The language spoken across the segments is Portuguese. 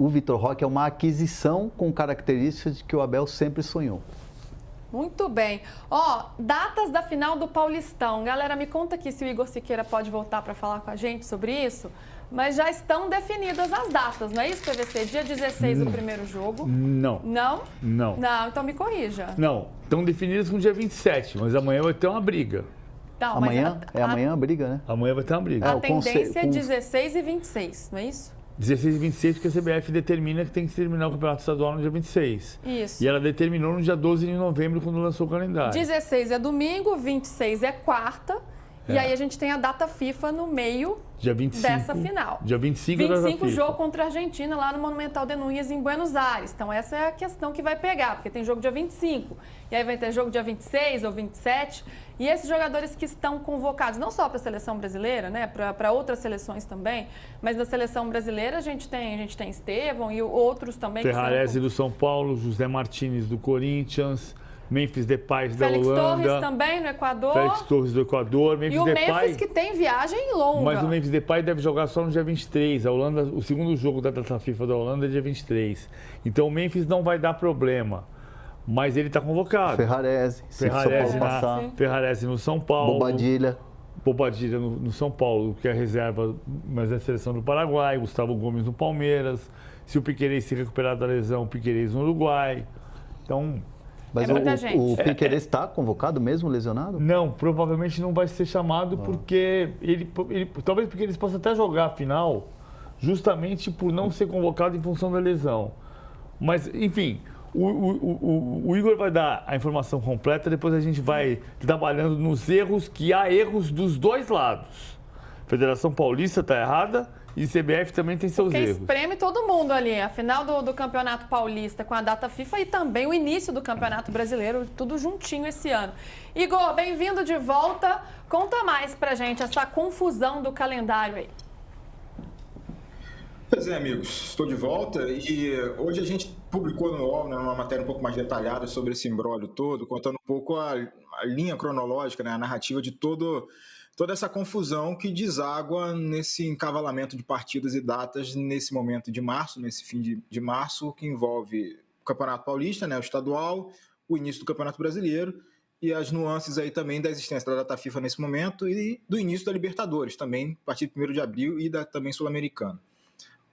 o Vitor Roque é uma aquisição com características que o Abel sempre sonhou. Muito bem. Datas da final do Paulistão. Galera, me conta aqui se o Igor Siqueira pode voltar para falar com a gente sobre isso. Mas já estão definidas as datas, não é isso, PVC? Dia 16 o primeiro jogo. Não. Não? Não. Não, então me corrija. Não, estão definidas com o dia 27, mas amanhã vai ter uma briga. Não, Amanhã? Amanhã a briga, né? Amanhã vai ter uma briga. A tendência é 16 e 26, não é isso? 16 e 26, porque a CBF determina que tem que terminar o Campeonato Estadual no dia 26. Isso. E ela determinou no dia 12 de novembro, quando lançou o calendário. 16 é domingo, 26 é quarta. E aí a gente tem a data FIFA no meio dia 25, dessa final. Dia 25 25 jogo contra a Argentina lá no Monumental de Núñez, em Buenos Aires. Então essa é a questão que vai pegar, porque tem jogo dia 25. E aí vai ter jogo dia 26 ou 27. E esses jogadores que estão convocados, não só para a seleção brasileira, né, para outras seleções também, mas na seleção brasileira a gente tem Estevão e outros também. Ferrarese do São Paulo, José Martínez do Corinthians, Memphis Depay da Félix Holanda. Torres também no Equador. Félix Torres do Equador. E o Memphis que tem viagem longa. Mas o Memphis Depay deve jogar só no dia 23. A Holanda, o segundo jogo da data FIFA da Holanda é dia 23. Então o Memphis não vai dar problema. Mas ele está convocado. Ferrarese no São Paulo. Bobadilha no São Paulo, que é a reserva, mas é a seleção do Paraguai. Gustavo Gomes no Palmeiras. Se o Piquerez se recuperar da lesão, o Piquerez no Uruguai. Então... Mas o Piquerez está convocado mesmo, lesionado? Não, provavelmente não vai ser chamado porque talvez porque eles possam até jogar a final justamente por não ser convocado em função da lesão. Mas, enfim, o Igor vai dar a informação completa, depois a gente vai trabalhando nos erros, que há erros dos dois lados. A Federação Paulista está errada e CBF também tem seus erros. Espreme todo mundo ali. A final do Campeonato Paulista com a data FIFA e também o início do Campeonato Brasileiro, tudo juntinho esse ano. Igor, bem-vindo de volta. Conta mais pra gente essa confusão do calendário aí. Pois é, amigos, estou de volta e hoje a gente publicou no UOL, né, uma matéria um pouco mais detalhada sobre esse imbróglio todo, contando um pouco a linha cronológica, né, a narrativa de toda essa confusão que deságua nesse encavalamento de partidas e datas nesse momento de março, nesse fim de março, que envolve o Campeonato Paulista, né, o estadual, o início do Campeonato Brasileiro e as nuances aí também da existência da data FIFA nesse momento e do início da Libertadores também, a partir de 1º de abril e também Sul-Americana.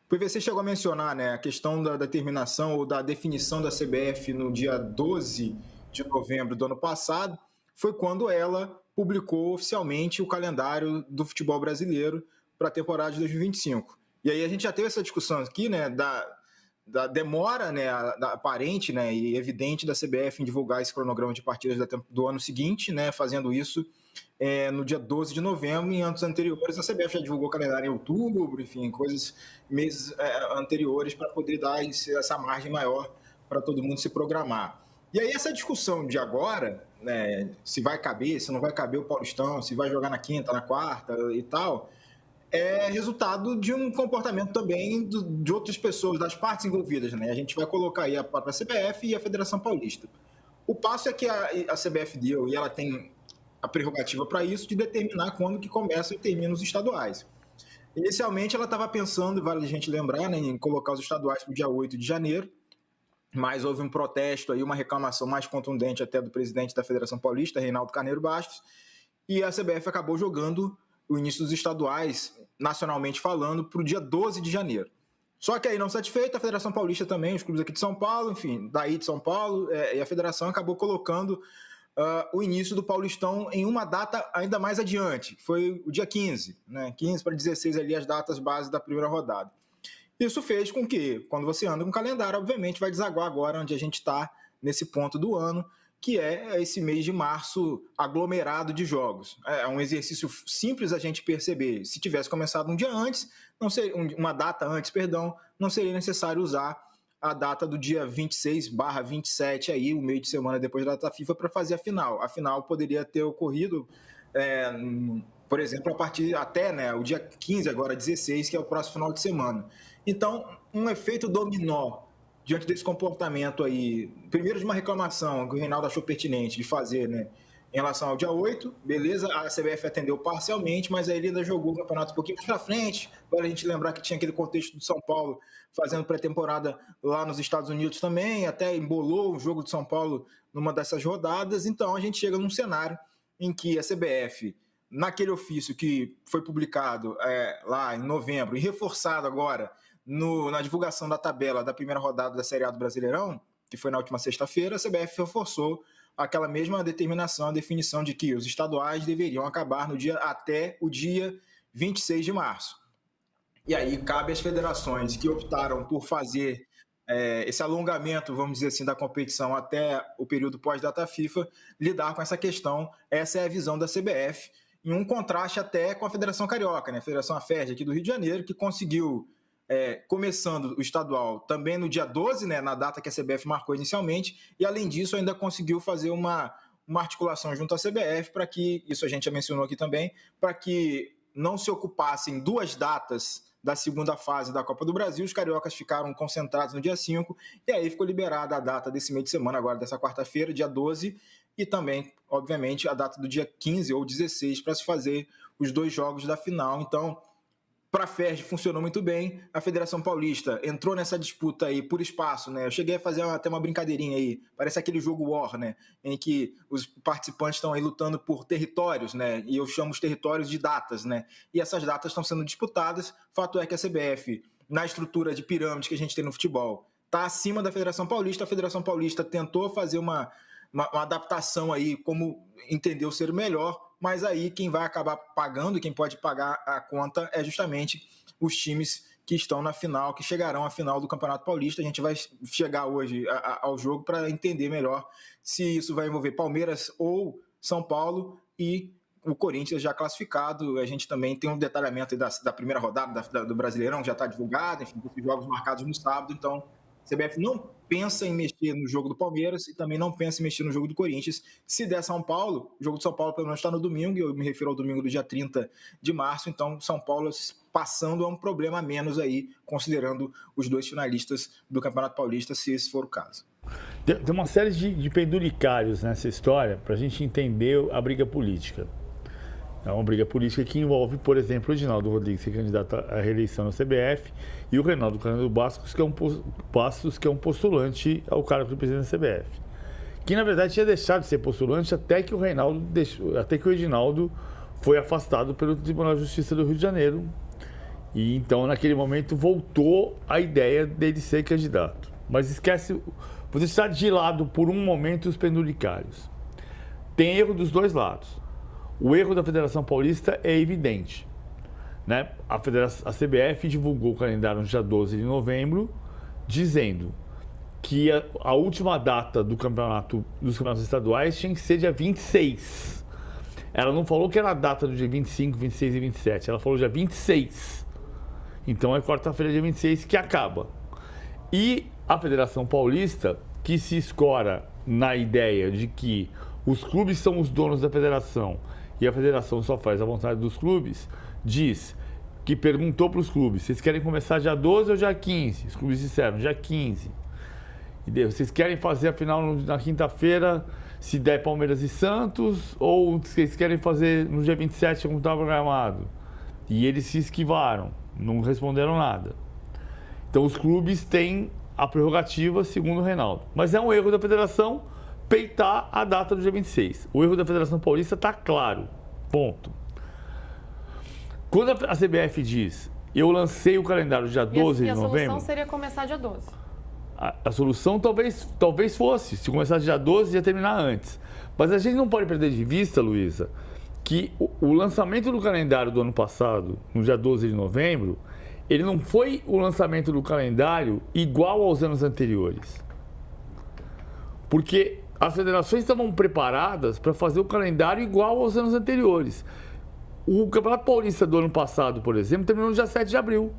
O PVC chegou a mencionar, né, a questão da determinação ou da definição da CBF no dia 12 de novembro do ano passado, foi quando ela publicou oficialmente o calendário do futebol brasileiro para a temporada de 2025. E aí a gente já teve essa discussão aqui, né, da demora, né, da aparente, né, e evidente da CBF em divulgar esse cronograma de partidas do ano seguinte, né, fazendo isso no dia 12 de novembro. Em anos anteriores, a CBF já divulgou o calendário em outubro, enfim, meses anteriores para poder dar essa margem maior para todo mundo se programar. E aí essa discussão de agora, né, se vai caber, se não vai caber o Paulistão, se vai jogar na quinta, na quarta e tal, é resultado de um comportamento também de outras pessoas, das partes envolvidas, né? A gente vai colocar aí a própria CBF e a Federação Paulista. O passo é que a CBF deu, e ela tem a prerrogativa para isso, de determinar quando que começam e terminam os estaduais. Inicialmente ela estava pensando, vale a gente lembrar, né, em colocar os estaduais para o dia 8 de janeiro, mas houve um protesto, aí, uma reclamação mais contundente até do presidente da Federação Paulista, Reinaldo Carneiro Bastos, e a CBF acabou jogando o início dos estaduais, nacionalmente falando, para o dia 12 de janeiro. Só que aí, não satisfeita, a Federação Paulista também, os clubes aqui de São Paulo, enfim, daí de São Paulo, e a Federação acabou colocando o início do Paulistão em uma data ainda mais adiante, que foi o dia 15, né? 15 para 16 ali, as datas base da primeira rodada. Isso fez com que, quando você anda com o calendário, obviamente vai desaguar agora onde a gente está nesse ponto do ano, que é esse mês de março aglomerado de jogos. É um exercício simples a gente perceber. Se tivesse começado um dia antes, uma data antes, não seria necessário usar a data do dia 26/27, aí, o meio de semana depois da data FIFA, para fazer a final. A final poderia ter ocorrido, por exemplo, a partir até, né, o dia 15, agora 16, que é o próximo final de semana. Então, um efeito dominó diante desse comportamento aí, primeiro de uma reclamação que o Reinaldo achou pertinente de fazer, né, em relação ao dia 8, beleza, a CBF atendeu parcialmente, mas aí ele ainda jogou o campeonato um pouquinho mais pra frente. Vale a gente lembrar que tinha aquele contexto do São Paulo fazendo pré-temporada lá nos Estados Unidos também, até embolou o jogo de São Paulo numa dessas rodadas. Então a gente chega num cenário em que a CBF, naquele ofício que foi publicado lá em novembro e reforçado agora na divulgação da tabela da primeira rodada da Série A do Brasileirão, que foi na última sexta-feira, a CBF reforçou aquela mesma determinação, a definição de que os estaduais deveriam acabar até o dia 26 de março. E aí cabe às federações que optaram por fazer esse alongamento, vamos dizer assim, da competição até o período pós-data FIFA, lidar com essa questão. Essa é a visão da CBF, em um contraste até com a Federação Carioca, né? A Federação AFERJ aqui do Rio de Janeiro, que conseguiu, começando o estadual também no dia 12, né, na data que a CBF marcou inicialmente, e além disso ainda conseguiu fazer uma articulação junto à CBF para que, isso a gente já mencionou aqui também, para que não se ocupassem 2 datas da segunda fase da Copa do Brasil. Os cariocas ficaram concentrados no dia 5, e aí ficou liberada a data desse meio de semana, agora dessa quarta-feira, dia 12, e também, obviamente, a data do dia 15 ou 16 para se fazer os 2 jogos da final. Então, para a FERJ funcionou muito bem. A Federação Paulista entrou nessa disputa aí por espaço, né? Eu cheguei a fazer até uma brincadeirinha aí, parece aquele jogo War, né? Em que os participantes estão aí lutando por territórios, né? E eu chamo os territórios de datas, né? E essas datas estão sendo disputadas. Fato é que a CBF, na estrutura de pirâmide que a gente tem no futebol, está acima da Federação Paulista. A Federação Paulista tentou fazer uma adaptação aí, como entendeu ser melhor, mas aí quem vai acabar pagando, quem pode pagar a conta é justamente os times que estão na final, que chegarão à final do Campeonato Paulista. A gente vai chegar hoje ao jogo para entender melhor se isso vai envolver Palmeiras ou São Paulo, e o Corinthians já classificado. A gente também tem um detalhamento da primeira rodada do Brasileirão, que já está divulgado, enfim, com os jogos marcados no sábado. Então, a CBF não pensa em mexer no jogo do Palmeiras e também não pensa em mexer no jogo do Corinthians. Se der São Paulo, o jogo de São Paulo pelo menos está no domingo, e eu me refiro ao domingo do dia 30 de março, então São Paulo passando é um problema a menos aí, considerando os 2 finalistas do Campeonato Paulista, se esse for o caso. Tem uma série de penduricários nessa história para a gente entender a briga política. É uma briga política que envolve, por exemplo, o Edinaldo Rodrigues, que é candidato à reeleição na CBF, e o Reinaldo Cândido Bastos, que é um postulante ao cargo de presidente da CBF. Que, na verdade, tinha deixado de ser postulante até que o Edinaldo foi afastado pelo Tribunal de Justiça do Rio de Janeiro. E, então, naquele momento, voltou a ideia dele ser candidato. Mas esquece, vou deixar de lado por um momento os penduricários. Tem erro dos 2 lados. O erro da Federação Paulista é evidente, né? A CBF divulgou o calendário no dia 12 de novembro, dizendo que a última data dos campeonatos estaduais tinha que ser dia 26. Ela não falou que era a data do dia 25, 26 e 27, ela falou dia 26. Então é quarta-feira, dia 26, que acaba. E a Federação Paulista, que se escora na ideia de que os clubes são os donos da federação e a federação só faz a vontade dos clubes, diz que perguntou para os clubes: vocês querem começar dia 12 ou dia 15? Os clubes disseram dia 15. E vocês querem fazer a final na quinta-feira, se der Palmeiras e Santos, ou vocês querem fazer no dia 27 como estava programado? E eles se esquivaram, não responderam nada. Então os clubes têm a prerrogativa, segundo o Reinaldo. Mas é um erro da federação peitar a data do dia 26. O erro da Federação Paulista está claro. Ponto. Quando a CBF diz: eu lancei o calendário dia 12 de novembro... E a solução seria começar dia 12. A solução talvez fosse. Se começasse dia 12, ia terminar antes. Mas a gente não pode perder de vista, Luísa, que o lançamento do calendário do ano passado, no dia 12 de novembro, ele não foi o lançamento do calendário igual aos anos anteriores. Porque as federações estavam preparadas para fazer o calendário igual aos anos anteriores. O Campeonato Paulista do ano passado, por exemplo, terminou no dia 7 de abril.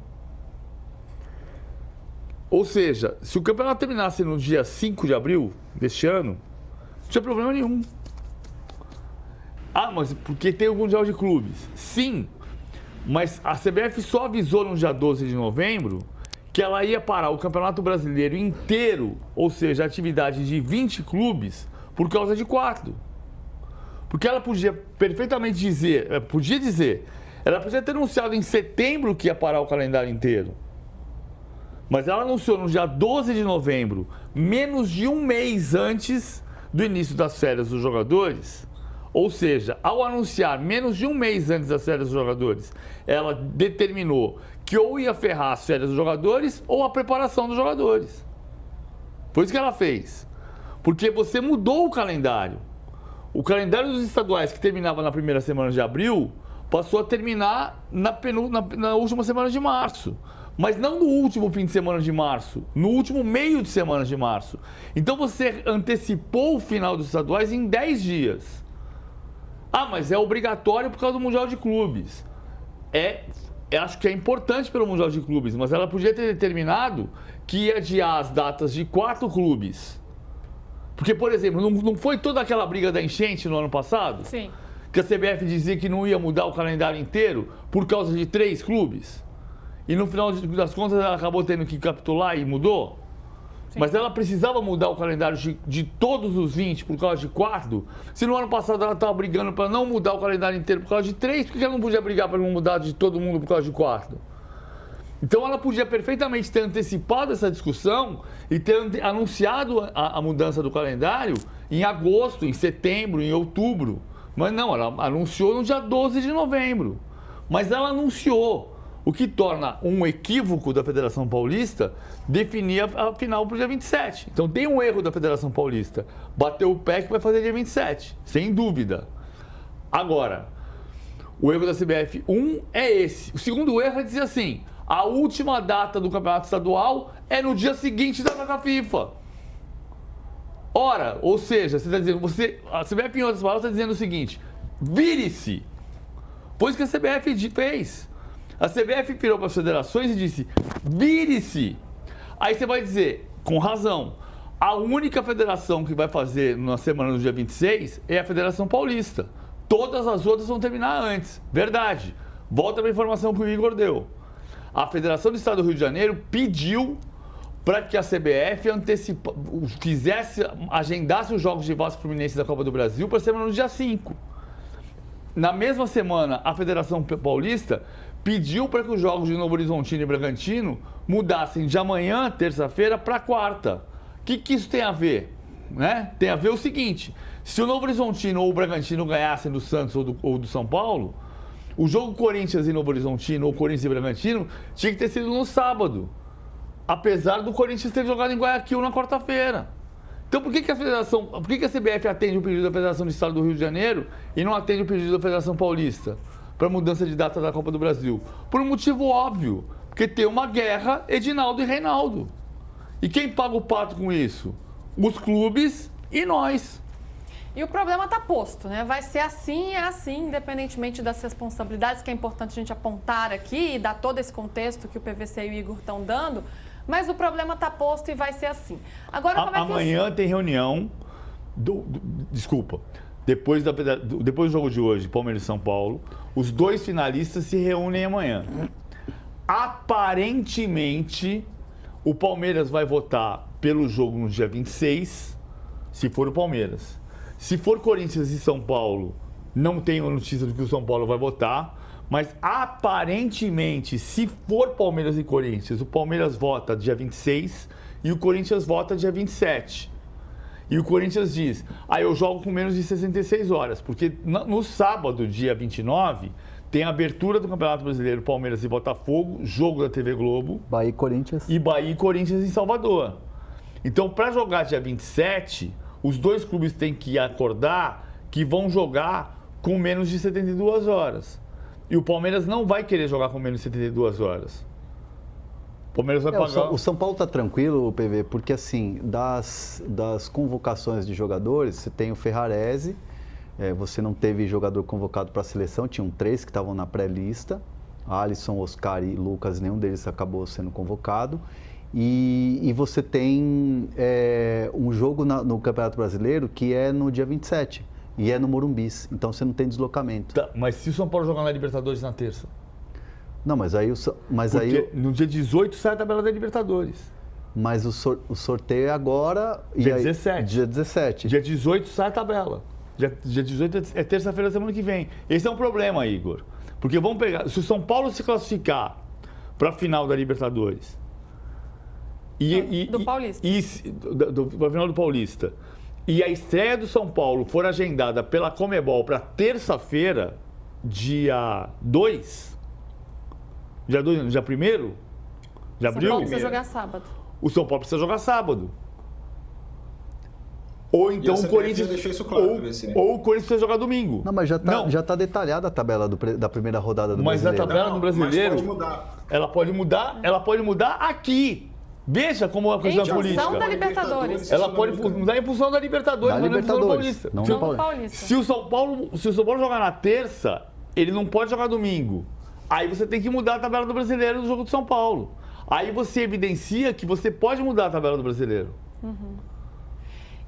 Ou seja, se o campeonato terminasse no dia 5 de abril deste ano, não tinha problema nenhum. Ah, mas porque tem o Mundial de Clubes? Sim, mas a CBF só avisou no dia 12 de novembro que ela ia parar o Campeonato Brasileiro inteiro, ou seja, a atividade de 20 clubes, por causa de 4. Porque ela podia perfeitamente dizer, ela podia ter anunciado em setembro que ia parar o calendário inteiro. Mas ela anunciou no dia 12 de novembro, menos de um mês antes do início das férias dos jogadores. Ou seja, ao anunciar menos de um mês antes das férias dos jogadores, ela determinou que ou ia ferrar as férias dos jogadores ou a preparação dos jogadores. Foi isso que ela fez. Porque você mudou o calendário. O calendário dos estaduais, que terminava na primeira semana de abril, passou a terminar na última semana de março. Mas não no último fim de semana de março, no último meio de semana de março. Então você antecipou o final dos estaduais em 10 dias. Ah, mas é obrigatório por causa do Mundial de Clubes. Acho que é importante pelo Mundial de Clubes, mas ela podia ter determinado que ia adiar as datas de 4 clubes. Porque, por exemplo, não foi toda aquela briga da enchente no ano passado? Sim. Que a CBF dizia que não ia mudar o calendário inteiro por causa de 3 clubes? E no final das contas ela acabou tendo que capitular e mudou? Sim. Mas ela precisava mudar o calendário de todos os 20 por causa de 4? Se no ano passado ela estava brigando para não mudar o calendário inteiro por causa de 3, por que ela não podia brigar para não mudar de todo mundo por causa de 4? Então ela podia perfeitamente ter antecipado essa discussão e ter anunciado a mudança do calendário em agosto, em setembro, em outubro. Mas não, ela anunciou no dia 12 de novembro. Mas ela anunciou, o que torna um equívoco da Federação Paulista definir a final para o dia 27. Então tem um erro da Federação Paulista. Bateu o pé que vai fazer dia 27, sem dúvida. Agora, o erro da CBF, é esse. O segundo erro é dizer assim, a última data do campeonato estadual é no dia seguinte da data FIFA. Ora, ou seja, você está dizendo, a CBF em outras palavras está dizendo o seguinte, vire-se. Foi isso que a CBF fez. A CBF virou para as federações e disse, vire-se. Aí você vai dizer, com razão, a única federação que vai fazer na semana do dia 26 é a Federação Paulista. Todas as outras vão terminar antes. Verdade. Volta para a informação que o Igor deu. A Federação do Estado do Rio de Janeiro pediu para que a CBF agendasse os jogos de Vasco e Fluminense da Copa do Brasil para a semana do dia 5. Na mesma semana, a Federação Paulista pediu para que os jogos de Novo Horizontino e Bragantino mudassem de amanhã, terça-feira, para quarta. O que isso tem a ver? Né? Tem a ver o seguinte, se o Novo Horizontino ou o Bragantino ganhassem do Santos ou do São Paulo, o jogo Corinthians e Novo Horizontino ou Corinthians e Bragantino tinha que ter sido no sábado, apesar do Corinthians ter jogado em Guayaquil na quarta-feira. Então por que a CBF atende o pedido da Federação do Estado do Rio de Janeiro e não atende o pedido da Federação Paulista para mudança de data da Copa do Brasil? Por um motivo óbvio, porque tem uma guerra Edinaldo e Reinaldo. E quem paga o pato com isso? Os clubes e nós. E o problema está posto, né? Vai ser assim e é assim, independentemente das responsabilidades, que é importante a gente apontar aqui e dar todo esse contexto que o PVC e o Igor estão dando, mas o problema está posto e vai ser assim. Agora, como é que amanhã tem reunião, desculpa, depois do jogo de hoje, Palmeiras e São Paulo, os 2 finalistas se reúnem amanhã. Aparentemente, o Palmeiras vai votar pelo jogo no dia 26, se for o Palmeiras. Se for Corinthians e São Paulo, não tenho notícia de que o São Paulo vai votar, mas aparentemente, se for Palmeiras e Corinthians, o Palmeiras vota dia 26 e o Corinthians vota dia 27. E o Corinthians diz, eu jogo com menos de 66 horas, porque no sábado, dia 29, tem a abertura do Campeonato Brasileiro, Palmeiras e Botafogo, jogo da TV Globo. Bahia e Corinthians. E Bahia e Corinthians em Salvador. Então, para jogar dia 27... os 2 clubes têm que acordar que vão jogar com menos de 72 horas. E o Palmeiras não vai querer jogar com menos de 72 horas. O Palmeiras vai pagar... O São Paulo está tranquilo, PV, porque assim, das convocações de jogadores, você tem o Ferrarese, você não teve jogador convocado para a seleção, tinham 3 que estavam na pré-lista, Alisson, Oscar e Lucas, nenhum deles acabou sendo convocado. E você tem um jogo no Campeonato Brasileiro que é no dia 27 e é no Morumbis, então você não tem deslocamento. Tá, mas se o São Paulo jogar na Libertadores na terça? Não, mas aí... Porque no dia 18 sai a tabela da Libertadores. Mas o sorteio é agora... Dia 17. Dia 17. Dia 18 sai a tabela. Dia 18 é terça-feira da semana que vem. Esse é um problema, Igor. Porque vamos pegar... Se o São Paulo se classificar para a final da Libertadores... do Paulista. Para a final do Paulista. E a estreia do São Paulo for agendada pela Conmebol para terça-feira, dia 2... Dia 1º de abril... São Paulo precisa jogar sábado. O São Paulo precisa jogar sábado. Ou então o Corinthians. Ou o Corinthians precisa jogar domingo. Não, mas já tá detalhada a tabela da primeira rodada do Brasileiro. Mas a tabela do Brasileiro. Mas pode mudar. Ela pode mudar aqui. Veja como é a questão política. Em função da Libertadores. Ela pode mudar em função da Libertadores, mas não em função do Paulista. Não do Paulista. Se o São Paulo jogar na terça, ele não pode jogar domingo. Aí você tem que mudar a tabela do Brasileiro no jogo do São Paulo. Aí você evidencia que você pode mudar a tabela do Brasileiro.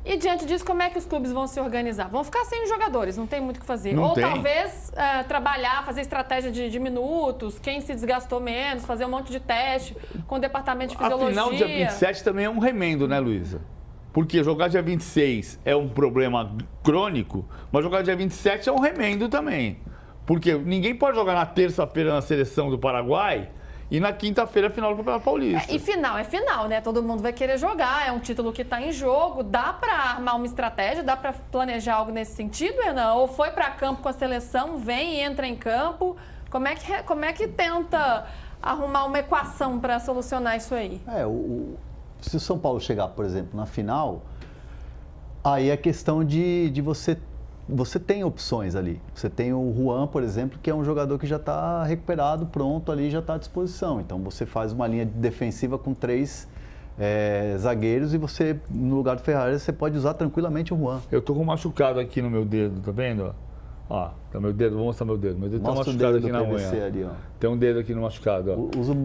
E diante disso, como é que os clubes vão se organizar? Vão ficar sem os jogadores, não tem muito o que fazer. Não Ou tem. talvez trabalhar, fazer estratégia de minutos, quem se desgastou menos, fazer um monte de teste com o departamento de fisiologia. Afinal, dia 27 também é um remendo, né, Luísa? Porque jogar dia 26 é um problema crônico, mas jogar dia 27 é um remendo também. Porque ninguém pode jogar na terça-feira na seleção do Paraguai e na quinta-feira a final do Campeonato Paulista. E final é final, né? Todo mundo vai querer jogar, é um título que está em jogo. Dá para armar uma estratégia, dá para planejar algo nesse sentido, Renan? Ou foi para campo com a seleção, vem e entra em campo? Como é que tenta arrumar uma equação para solucionar isso aí? Se o São Paulo chegar, por exemplo, na final, aí é questão de você tem opções ali. Você tem o Juan, por exemplo, que é um jogador que já está recuperado, pronto ali, já está à disposição. Então você faz uma linha defensiva com 3 zagueiros e você, no lugar do Ferrarese, você pode usar tranquilamente o Juan. Eu tô com um machucado aqui no meu dedo, tá vendo? Ó, tá meu dedo, vou mostrar meu dedo. Meu dedo tá machucado aqui na unha. Ali, ó. Tem um dedo aqui no machucado, ó.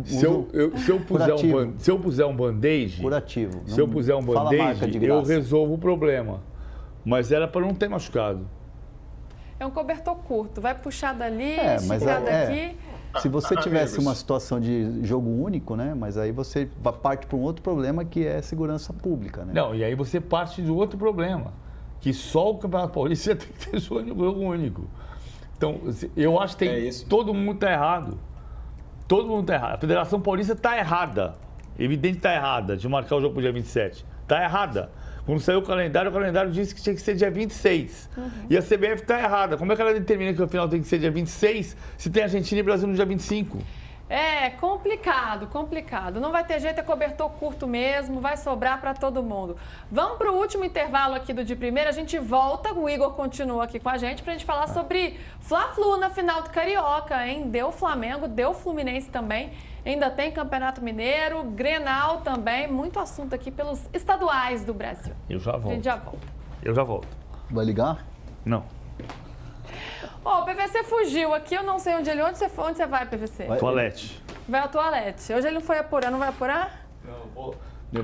Se eu puser um band-aid, curativo. Se eu puser um band-aid, eu resolvo o problema. Mas era para não ter machucado. É um cobertor curto, vai puxar dali, mas esticar daqui. Se você tivesse uma situação de jogo único, né? Mas aí você parte para um outro problema que é segurança pública, né? Não, e aí você parte de outro problema, que só o Campeonato Paulista tem que ter jogo único. Então, eu acho que todo mundo está errado. Todo mundo está errado. A Federação Paulista está errada. Evidente que está errada de marcar o jogo para o dia 27. Está errada. Quando saiu o calendário disse que tinha que ser dia 26. E a CBF está errada. Como é que ela determina que o final tem que ser dia 26 se tem Argentina e Brasil no dia 25? É complicado. Não vai ter jeito, é cobertor curto mesmo, vai sobrar para todo mundo. Vamos para o último intervalo aqui do De Primeira, a gente volta, o Igor continua aqui com a gente para a gente falar sobre Fla-Flu na final do Carioca, hein? Deu Flamengo, deu Fluminense também. Ainda tem Campeonato Mineiro, Grenal também, muito assunto aqui pelos estaduais do Brasil. Eu já volto. A gente já volta. Eu já volto. Vai ligar? Não. O PVC fugiu aqui, eu não sei onde ele... Onde você vai, PVC? Toalete. Vai ao toalete. Hoje ele não foi apurar, não vai apurar? Não, vou...